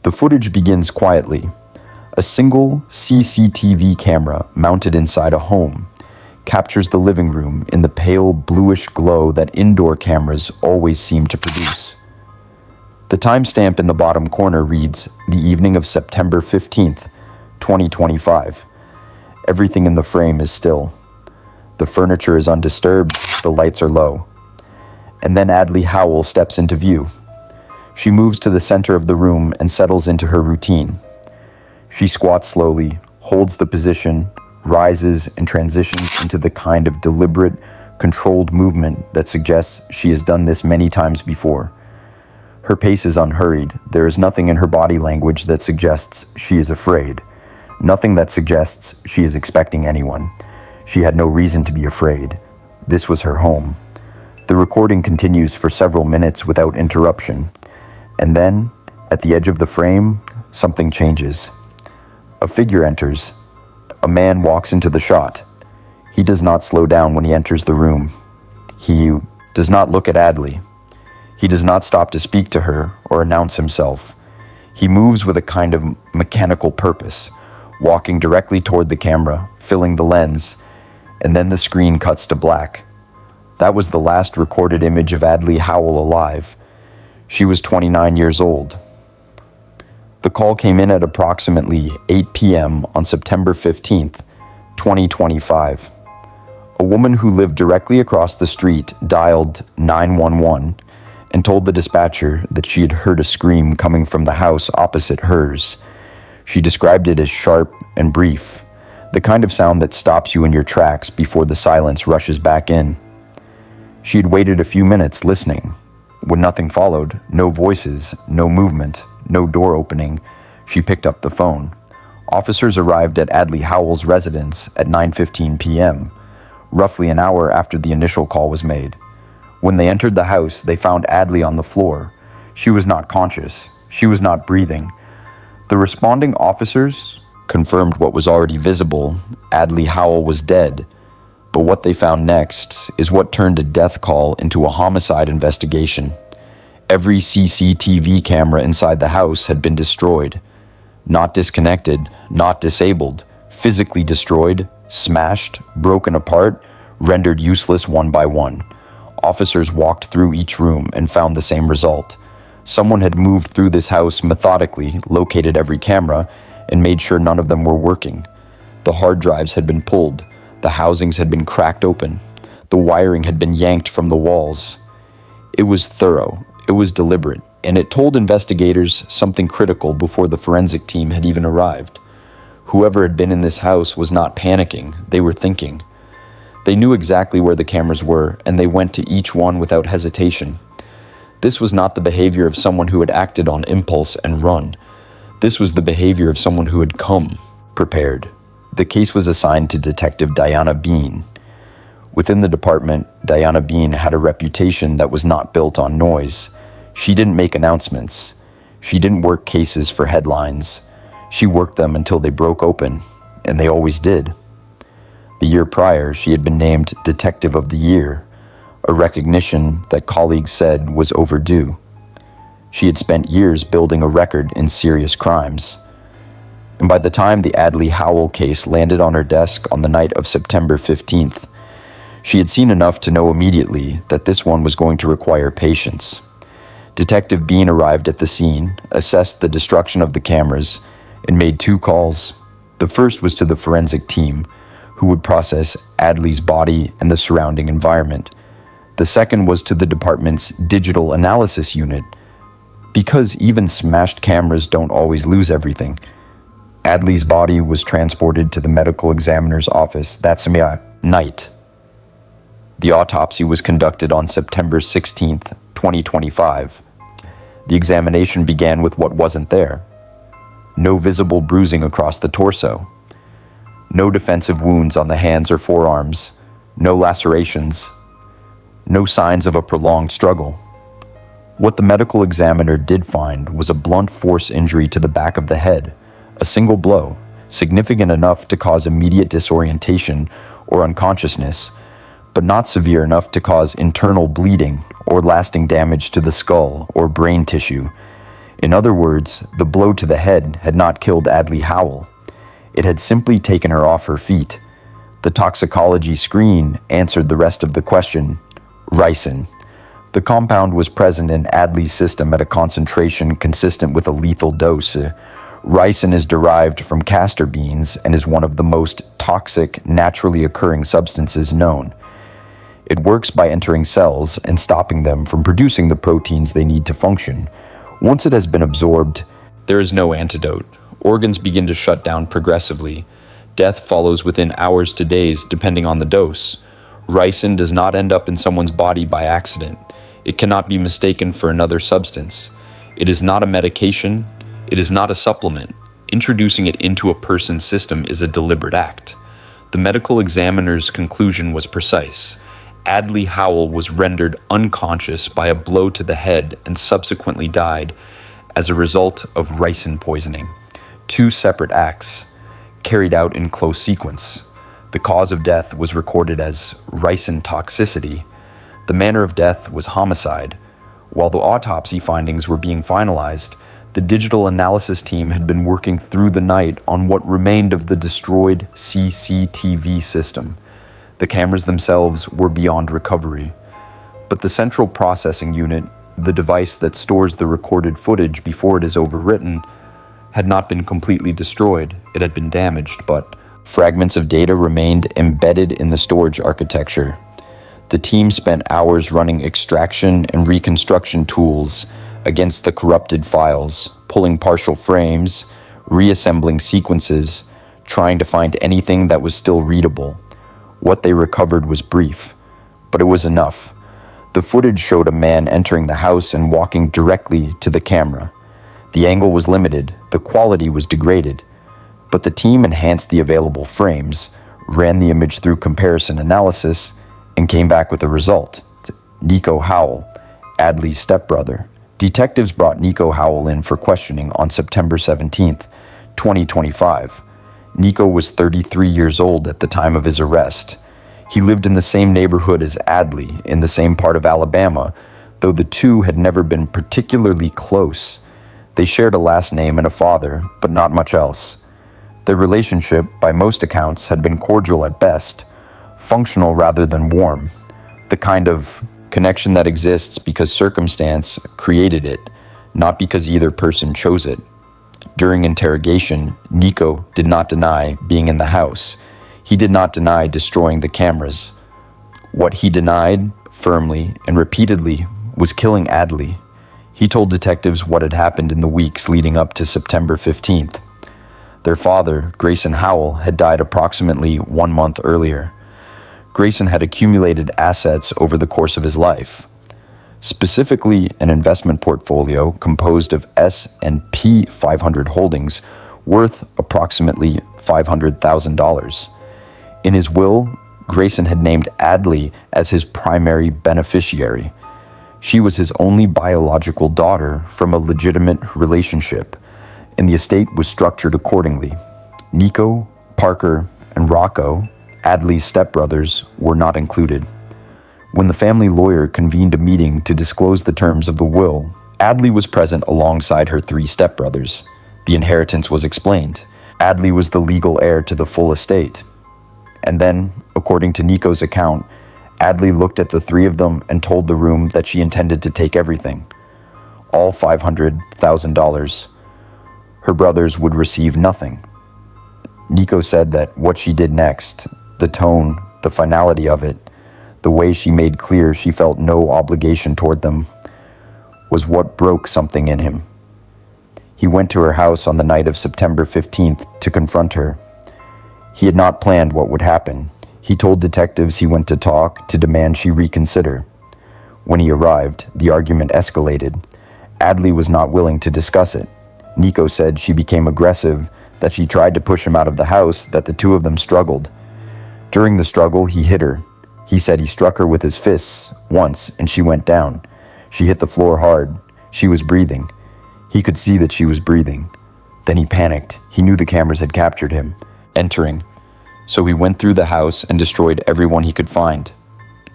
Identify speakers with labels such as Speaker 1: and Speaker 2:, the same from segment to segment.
Speaker 1: The footage begins quietly. A single CCTV camera mounted inside a home captures the living room in the pale bluish glow that indoor cameras always seem to produce. The timestamp in the bottom corner reads, the evening of September 15th, 2025. Everything in the frame is still. The furniture is undisturbed, the lights are low. And then Adley Howell steps into view. She moves to the center of the room and settles into her routine. She squats slowly, holds the position, rises, and transitions into the kind of deliberate, controlled movement that suggests she has done this many times before. Her pace is unhurried. There is nothing in her body language that suggests she is afraid. Nothing that suggests she is expecting anyone. She had no reason to be afraid. This was her home. The recording continues for several minutes without interruption. And then, at the edge of the frame, something changes. A figure enters. A man walks into the shot. He does not slow down when he enters the room. He does not look at Adley. He does not stop to speak to her or announce himself. He moves with a kind of mechanical purpose, walking directly toward the camera, filling the lens, and then the screen cuts to black. That was the last recorded image of Adley Howell alive. She was 29 years old. The call came in at approximately 8 p.m. on September 15th, 2025. A woman who lived directly across the street dialed 911 and told the dispatcher that she had heard a scream coming from the house opposite hers. She described it as sharp and brief, the kind of sound that stops you in your tracks before the silence rushes back in. She had waited a few minutes listening. When nothing followed, no voices, no movement, no door opening, she picked up the phone. Officers arrived at Adley Howell's residence at 9:15 p.m., roughly an hour after the initial call was made. When they entered the house, they found Adley on the floor. She was not conscious. She was not breathing. The responding officers confirmed what was already visible. Adley Howell was dead. But what they found next is what turned a death call into a homicide investigation. Every CCTV camera inside the house had been destroyed. Not disconnected, not disabled, physically destroyed, smashed, broken apart, rendered useless one by one. Officers walked through each room and found the same result. Someone had moved through this house methodically, located every camera, and made sure none of them were working. The hard drives had been pulled. The housings had been cracked open. The wiring had been yanked from the walls. It was thorough. It was deliberate. And it told investigators something critical before the forensic team had even arrived. Whoever had been in this house was not panicking. They were thinking. They knew exactly where the cameras were, and they went to each one without hesitation. This was not the behavior of someone who had acted on impulse and run. This was the behavior of someone who had come prepared. The case was assigned to Detective Diana Bean. Within the department, Diana Bean had a reputation that was not built on noise. She didn't make announcements. She didn't work cases for headlines. She worked them until they broke open, and they always did. The year prior, she had been named Detective of the Year, a recognition that colleagues said was overdue. She had spent years building a record in serious crimes. And by the time the Adley Howell case landed on her desk on the night of September 15th, she had seen enough to know immediately that this one was going to require patience. Detective Bean arrived at the scene, assessed the destruction of the cameras, and made 2 calls. The first was to the forensic team, who would process Adley's body and the surrounding environment. The second was to the department's digital analysis unit, because even smashed cameras don't always lose everything. Adley's body was transported to the medical examiner's office that same night. The autopsy was conducted on September 16th, 2025. The examination began with what wasn't there. No visible bruising across the torso. No defensive wounds on the hands or forearms. No lacerations. No signs of a prolonged struggle. What the medical examiner did find was a blunt force injury to the back of the head. A single blow, significant enough to cause immediate disorientation or unconsciousness, but not severe enough to cause internal bleeding or lasting damage to the skull or brain tissue. In other words, the blow to the head had not killed Adley Howell. It had simply taken her off her feet. The toxicology screen answered the rest of the question: ricin. The compound was present in Adley's system at a concentration consistent with a lethal dose. Ricin is derived from castor beans and is one of the most toxic, naturally occurring substances known. It works by entering cells and stopping them from producing the proteins they need to function. Once it has been absorbed, there is no antidote. Organs begin to shut down progressively. Death follows within hours to days, depending on the dose. Ricin does not end up in someone's body by accident. It cannot be mistaken for another substance. It is not a medication. It is not a supplement. Introducing it into a person's system is a deliberate act. The medical examiner's conclusion was precise. Adley Howell was rendered unconscious by a blow to the head and subsequently died as a result of ricin poisoning. Two separate acts, carried out in close sequence. The cause of death was recorded as ricin toxicity. The manner of death was homicide. While the autopsy findings were being finalized, the digital analysis team had been working through the night on what remained of the destroyed CCTV system. The cameras themselves were beyond recovery, but the central processing unit, the device that stores the recorded footage before it is overwritten, had not been completely destroyed. It had been damaged, but fragments of data remained embedded in the storage architecture. The team spent hours running extraction and reconstruction tools against the corrupted files, pulling partial frames, reassembling sequences, trying to find anything that was still readable. What they recovered was brief, but it was enough. The footage showed a man entering the house and walking directly to the camera. The angle was limited, the quality was degraded, but the team enhanced the available frames, ran the image through comparison analysis, and came back with a result. Nico Howell, Adley's stepbrother. Detectives brought Nico Howell in for questioning on September 17th, 2025. Nico was 33 years old at the time of his arrest. He lived in the same neighborhood as Adley, in the same part of Alabama, though the two had never been particularly close. They shared a last name and a father, but not much else. Their relationship, by most accounts, had been cordial at best, functional rather than warm, the kind of connection that exists because circumstance created it, not because either person chose it. During interrogation, Nico did not deny being in the house. He did not deny destroying the cameras. What he denied, firmly and repeatedly, was killing Adley. He told detectives what had happened in the weeks leading up to September 15th. Their father, Grayson Howell, had died approximately 1 month earlier. Grayson had accumulated assets over the course of his life, specifically an investment portfolio composed of S&P 500 holdings worth approximately $500,000. In his will, Grayson had named Adley as his primary beneficiary. She was his only biological daughter from a legitimate relationship, and the estate was structured accordingly. Nico, Parker, and Rocco, Adley's stepbrothers, were not included. When the family lawyer convened a meeting to disclose the terms of the will, Adley was present alongside her 3 stepbrothers. The inheritance was explained. Adley was the legal heir to the full estate. And then, according to Nico's account, Adley looked at the 3 of them and told the room that she intended to take everything, all $500,000. Her brothers would receive nothing. Nico said that what she did next, the tone, the finality of it, the way she made clear she felt no obligation toward them, was what broke something in him. He went to her house on the night of September 15th to confront her. He had not planned what would happen. He told detectives he went to talk to demand she reconsider. When he arrived, the argument escalated. Adley was not willing to discuss it. Nico said she became aggressive, that she tried to push him out of the house, that the 2 of them struggled. During the struggle, he hit her. He said he struck her with his fists once, and she went down. She hit the floor hard. She was breathing. He could see that she was breathing. Then he panicked. He knew the cameras had captured him, entering. So he went through the house and destroyed everyone he could find.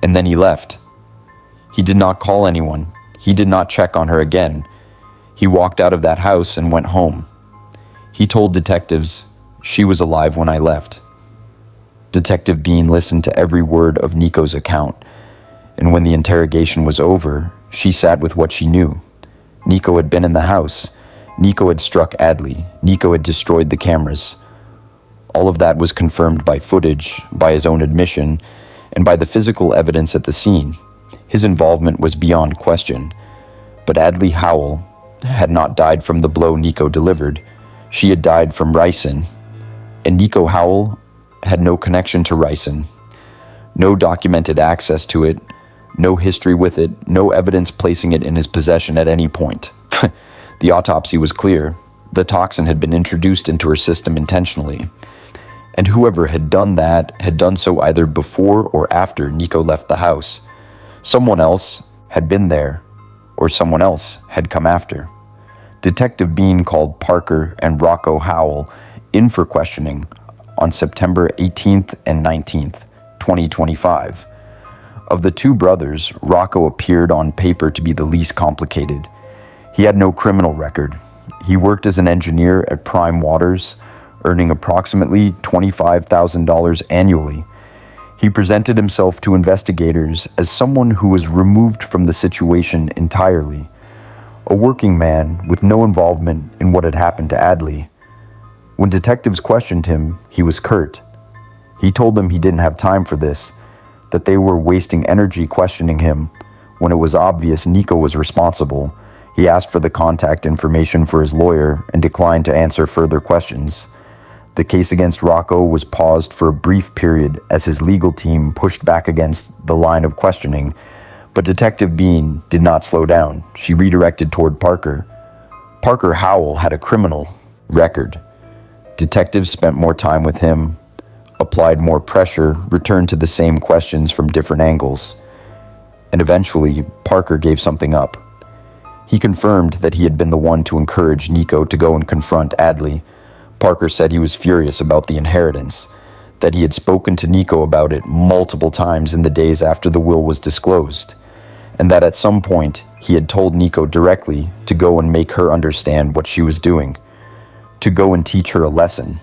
Speaker 1: And then he left. He did not call anyone. He did not check on her again. He walked out of that house and went home. He told detectives, "She was alive when I left." Detective Bean listened to every word of Nico's account, and when the interrogation was over, she sat with what she knew. Nico had been in the house. Nico had struck Adley. Nico had destroyed the cameras. All of that was confirmed by footage, by his own admission, and by the physical evidence at the scene. His involvement was beyond question. But Adley Howell had not died from the blow Nico delivered. She had died from ricin, and Nico Howell had no connection to ricin, no documented access to it, no history with it, no evidence placing it in his possession at any point. The autopsy was clear. The toxin had been introduced into her system intentionally. And whoever had done that had done so either before or after Nico left the house. Someone else had been there, or someone else had come after. Detective Bean called Parker and Rocco Howell in for questioning on September 18th and 19th, 2025. Of the two brothers, Rocco appeared on paper to be the least complicated. He had no criminal record. He worked as an engineer at Prime Waters, earning approximately $25,000 annually. He presented himself to investigators as someone who was removed from the situation entirely, a working man with no involvement in what had happened to Adley. When detectives questioned him, he was curt. He told them he didn't have time for this, that they were wasting energy questioning him when it was obvious Nico was responsible. He asked for the contact information for his lawyer and declined to answer further questions. The case against Rocco was paused for a brief period as his legal team pushed back against the line of questioning, but Detective Bean did not slow down. She redirected toward Parker. Parker Howell had a criminal record. Detectives spent more time with him, applied more pressure, returned to the same questions from different angles, and eventually Parker gave something up. He confirmed that he had been the one to encourage Nico to go and confront Adley. Parker said he was furious about the inheritance, that he had spoken to Nico about it multiple times in the days after the will was disclosed, and that at some point he had told Nico directly to go and make her understand what she was doing, to go and teach her a lesson.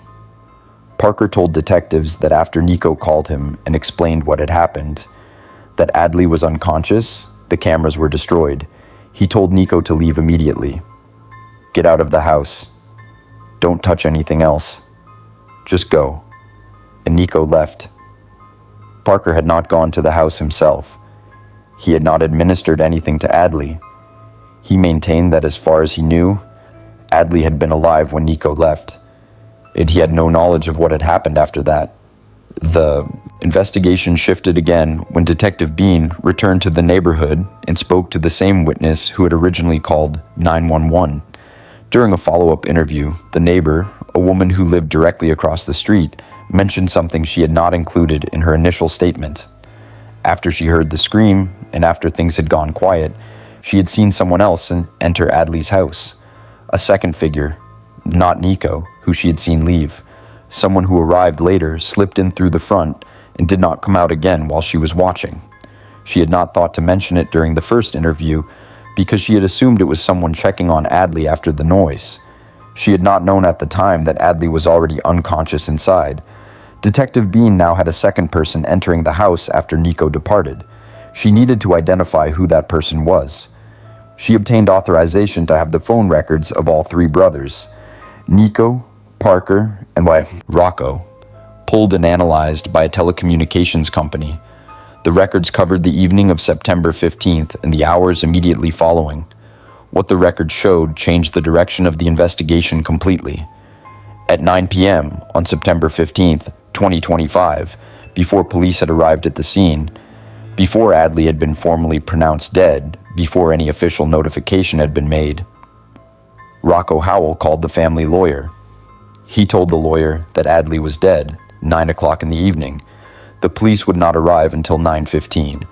Speaker 1: Parker told detectives that after Nico called him and explained what had happened, that Adley was unconscious, the cameras were destroyed, he told Nico to leave immediately. Get out of the house. Don't touch anything else. Just go. And Nico left. Parker had not gone to the house himself. He had not administered anything to Adley. He maintained that as far as he knew, Adley had been alive when Nico left, and he had no knowledge of what had happened after that. The investigation shifted again when Detective Bean returned to the neighborhood and spoke to the same witness who had originally called 911. During a follow-up interview, the neighbor, a woman who lived directly across the street, mentioned something she had not included in her initial statement. After she heard the scream, and after things had gone quiet, she had seen someone else enter Adley's house. A second figure, not Nico, who she had seen leave. Someone who arrived later slipped in through the front and did not come out again while she was watching. She had not thought to mention it during the first interview because she had assumed it was someone checking on Adley after the noise. She had not known at the time that Adley was already unconscious inside. Detective Bean now had a second person entering the house after Nico departed. She needed to identify who that person was. She obtained authorization to have the phone records of all three brothers, Nico, Parker, and Rocco, pulled and analyzed by a telecommunications company. The records covered the evening of September 15th and the hours immediately following. What the records showed changed the direction of the investigation completely. At 9 p.m. on September 15th, 2025, before police had arrived at the scene, before Adley had been formally pronounced dead, before any official notification had been made, Rocco Howell called the family lawyer. He told the lawyer that Adley was dead, 9 o'clock in the evening. The police would not arrive until 9:15.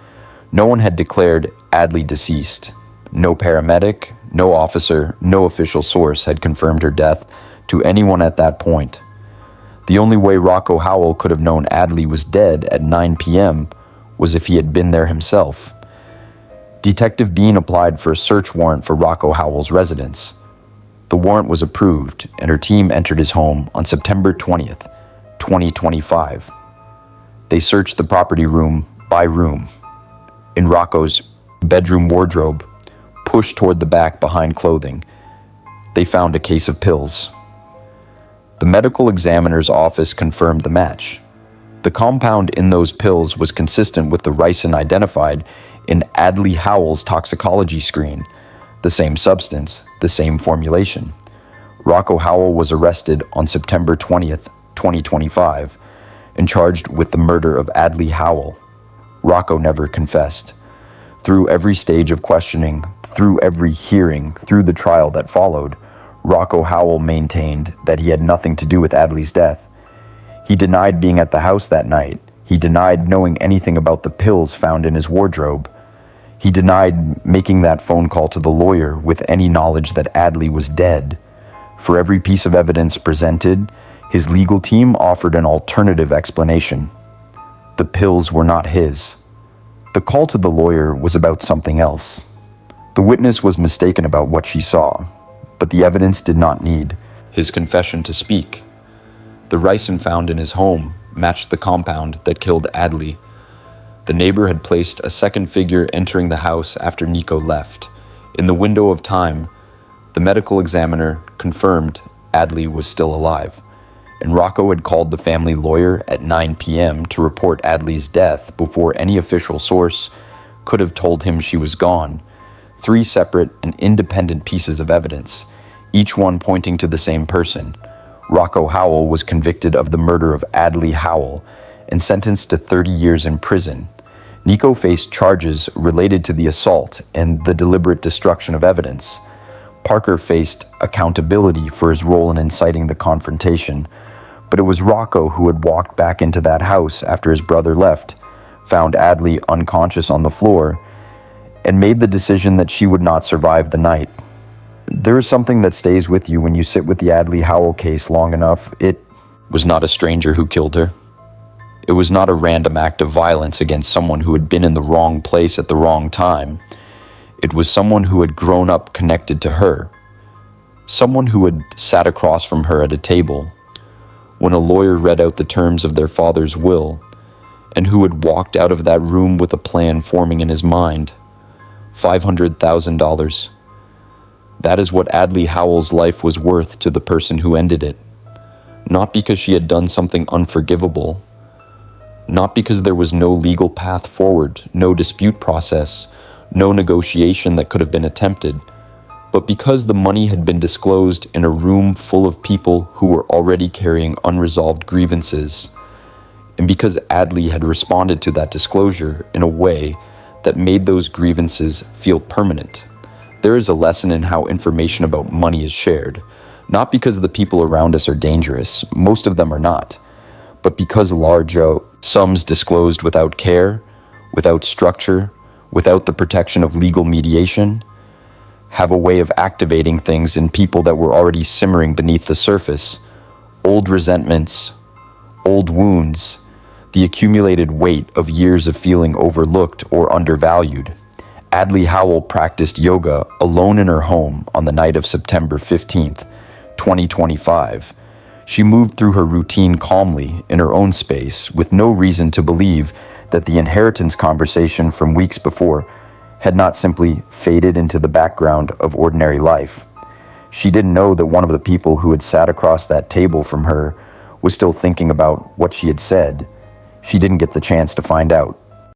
Speaker 1: No one had declared Adley deceased. No paramedic, no officer, no official source had confirmed her death to anyone at that point. The only way Rocco Howell could have known Adley was dead at 9 p.m. was if he had been there himself. Detective Bean applied for a search warrant for Rocco Howell's residence. The warrant was approved, and her team entered his home on September 20th, 2025. They searched the property room by room. In Rocco's bedroom wardrobe, pushed toward the back behind clothing, they found a case of pills. The medical examiner's office confirmed the match. The compound in those pills was consistent with the ricin identified in Adley Howell's toxicology screen, the same substance, the same formulation. Rocco Howell was arrested on September 20th, 2025, and charged with the murder of Adley Howell. Rocco never confessed. Through every stage of questioning, through every hearing, through the trial that followed, Rocco Howell maintained that he had nothing to do with Adley's death. He denied being at the house that night. He denied knowing anything about the pills found in his wardrobe. He denied making that phone call to the lawyer with any knowledge that Adley was dead. For every piece of evidence presented, his legal team offered an alternative explanation. The pills were not his. The call to the lawyer was about something else. The witness was mistaken about what she saw, but the evidence did not need his confession to speak. The ricin found in his home matched the compound that killed Adley. The neighbor had placed a second figure entering the house after Nico left. In the window of time, the medical examiner confirmed Adley was still alive, and Rocco had called the family lawyer at 9 p.m. to report Adley's death before any official source could have told him she was gone. 3 separate and independent pieces of evidence, each one pointing to the same person. Rocco Howell was convicted of the murder of Adley Howell and sentenced to 30 years in prison. Nico faced charges related to the assault and the deliberate destruction of evidence. Parker faced accountability for his role in inciting the confrontation, but it was Rocco who had walked back into that house after his brother left, found Adley unconscious on the floor, and made the decision that she would not survive the night. There is something that stays with you when you sit with the Adley Howell case long enough. It was not a stranger who killed her. It was not a random act of violence against someone who had been in the wrong place at the wrong time. It was someone who had grown up connected to her. Someone who had sat across from her at a table when a lawyer read out the terms of their father's will, and who had walked out of that room with a plan forming in his mind. $500,000. That is what Adley Howell's life was worth to the person who ended it. Not because she had done something unforgivable. Not because there was no legal path forward, no dispute process, no negotiation that could have been attempted, but because the money had been disclosed in a room full of people who were already carrying unresolved grievances, and because Adley had responded to that disclosure in a way that made those grievances feel permanent. There is a lesson in how information about money is shared, not because the people around us are dangerous, most of them are not, but because large sums disclosed without care, without structure, without the protection of legal mediation, have a way of activating things in people that were already simmering beneath the surface. Old resentments, old wounds, the accumulated weight of years of feeling overlooked or undervalued. Adley Howell practiced yoga alone in her home on the night of September 15th, 2025. She moved through her routine calmly in her own space with no reason to believe that the inheritance conversation from weeks before had not simply faded into the background of ordinary life. She didn't know that one of the people who had sat across that table from her was still thinking about what she had said. She didn't get the chance to find out.